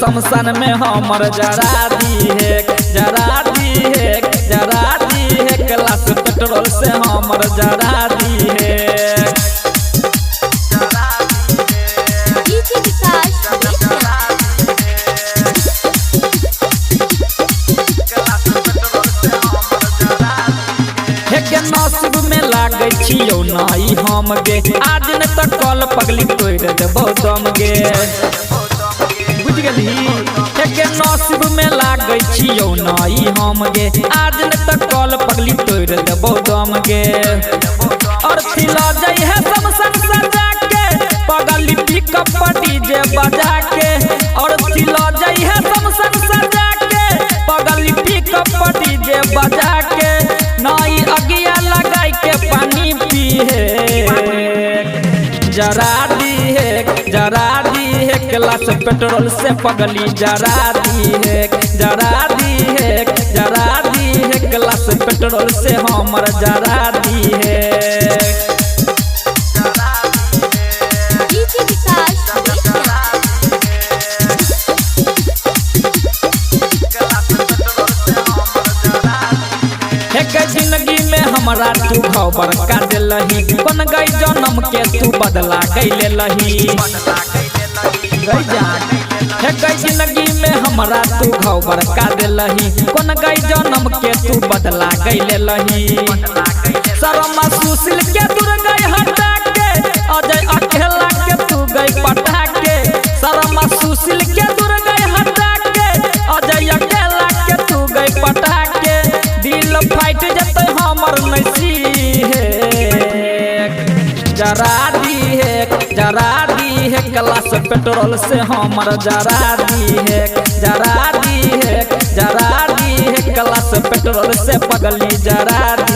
शमशान में हमर जरा दी है, जरा दी है, जरा दी है। क्लास पेट्रोल से हमर जरा दी है। नसीब में लागे छियौ नाई हम गे, आज न त कल पगली तोड़ देबौ दम गे। बुझ गेलही के नसीब में लागे छियौ नाई हम गे, आज न त कल पगली तोड़ देबौ दम गे। और थिला जाई है शमशान सजा के, पगली पिकअप डीजे बजा के। और थिला जाई है शमशान सजा के, पगली पिकअप डीजे बजा के। नाई अगिया लगाई के पानी पी है, जरा दी है, जरा दी है। क्लास पेट्रोल से पगली जरा दी है, जरा दी है, जरा दी है। क्लास पेट्रोल से हमर जरा दी है। जिंदगी में हमरा तू खबर का दिलही, बन गई जन्म के तू बदला गईले लही। जिंदगी में हमरा तू खबर का दिलही, बन गई जन्म के तू बदला गईले लही। शर्मा सुशील के दूर गई हटा के, अजय अकेला के तू गई पटा के। शर्मा सुशील के दूर गई हटा के, अजय अकेला के तू गई पटा के। दिल फाइट जते हमर नसी है, जरा दी है, जरा दी है। क्लास पेट्रोल से हमर जरा दी है, जरा दी है, जरा दी है। क्लास पेट्रोल से पगली जरा दी।